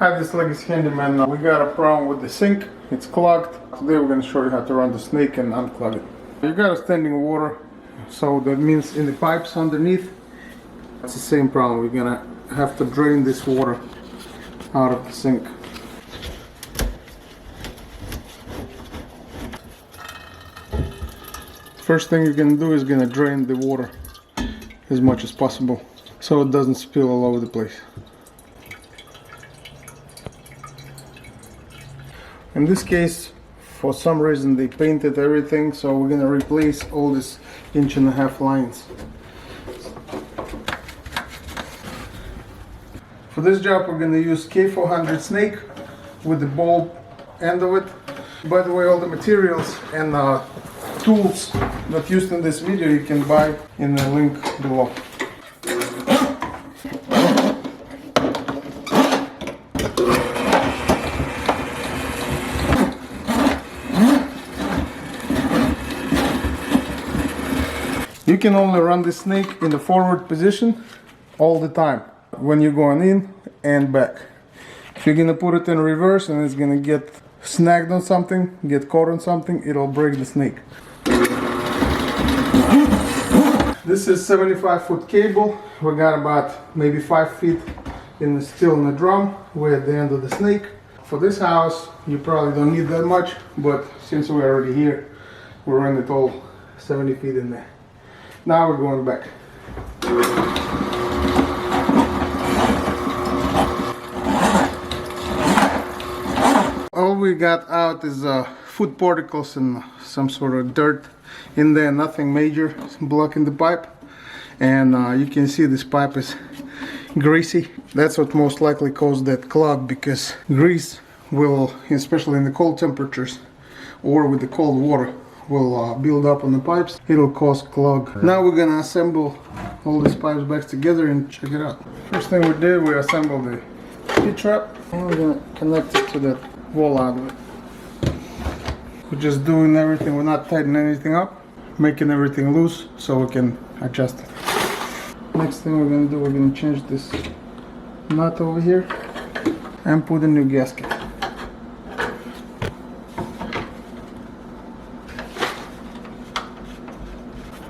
Hi, this is Legacy Handyman. We got a problem with the sink. It's clogged. Today we're going to show you how to run the snake and unclog it. You got a standing water, so that means in the pipes underneath, it's the same problem. We're going to have to drain this water out of the sink. First thing you're going to do is going to drain the water as much as possible so it doesn't spill all over the place. In this case, for some reason they painted everything, so we're gonna replace all these 1.5 inch lines. For this job we're gonna use K400 snake with the bulb end of it. By the way, all the materials and tools not used in this video you can buy in the link below. You can only run the snake in the forward position all the time when you're going in and back. If you're gonna put it in reverse and it's gonna get snagged on something, get caught on something, it'll break the snake. This is 75-foot cable. We got about maybe 5 feet still in the drum. We're at the end of the snake. For this house, you probably don't need that much, but since we're already here, we're running it all 70 feet in there. Now we're going back. All we got out is food particles and some sort of dirt in there, nothing major blocking the pipe. And you can see this pipe is greasy. That's what most likely caused that clog, because grease will, especially in the cold temperatures or with the cold water, will build up on the pipes. It'll cause clog. Now we're gonna assemble all these pipes back together and check it out. First thing we did, we assembled the P-trap and we're gonna connect it to that wall out of it. We're just doing everything, we're not tightening anything up, making everything loose so we can adjust it. Next thing we're gonna do, we're gonna change this nut over here and put a new gasket.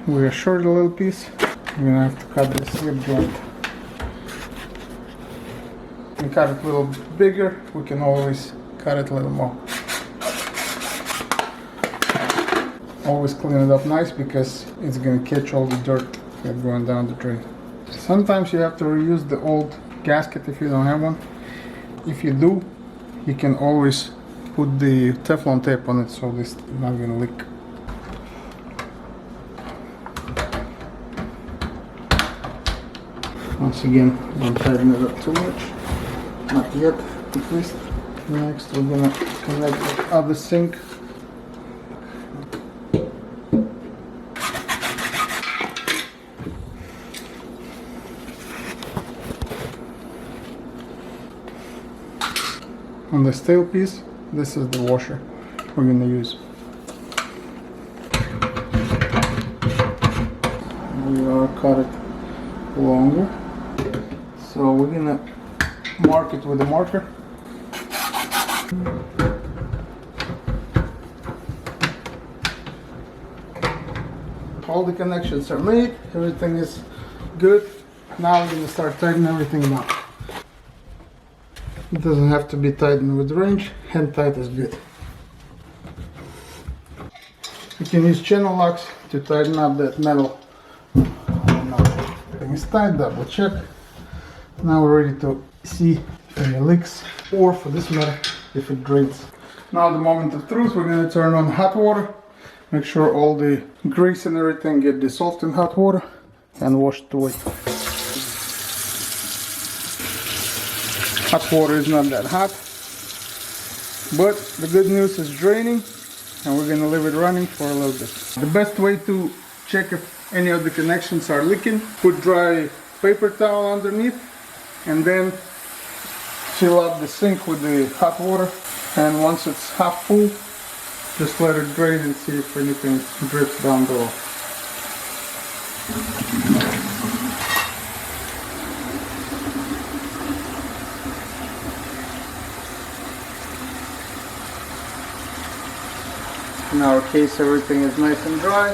We're short a little piece. We're gonna have to cut this slip joint. We cut it a little bigger, we can always cut it a little more. Always clean it up nice because it's gonna catch all the dirt that's going down the drain. Sometimes you have to reuse the old gasket if you don't have one. If you do, you can always put the Teflon tape on it so this is not gonna leak. Once again, don't tighten it up too much. Not yet, at least. Next, we're gonna connect the other sink. On the steel piece, this is the washer we're gonna use. We are cut it longer. So we're gonna mark it with a marker. All the connections are made, everything is good. Now we're gonna start tightening everything down. It doesn't have to be tightened with wrench, hand tight is good. You can use channel locks to tighten up that metal. Everything is tight, double check. Now we're ready to see if any leaks, or for this matter, if it drains. Now the moment of truth, we're going to turn on hot water. Make sure all the grease and everything get dissolved in hot water and wash it away. Hot water is not that hot, but the good news is draining, and we're going to leave it running for a little bit. The best way to check if any of the connections are leaking, put dry paper towel underneath and then fill up the sink with the hot water, and once it's half full, just let it drain and see if anything drips down below. In our case, everything is nice and dry.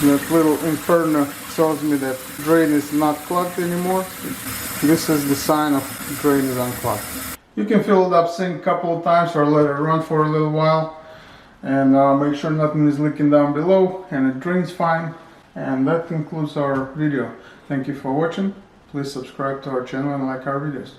That little inferno tells me that drain is not clogged anymore. This is the sign of drain is unclogged. You can fill it up sink a couple of times or let it run for a little while, and make sure nothing is leaking down below and it drains fine. And that concludes our video. Thank you for watching. Please subscribe to our channel and like our videos.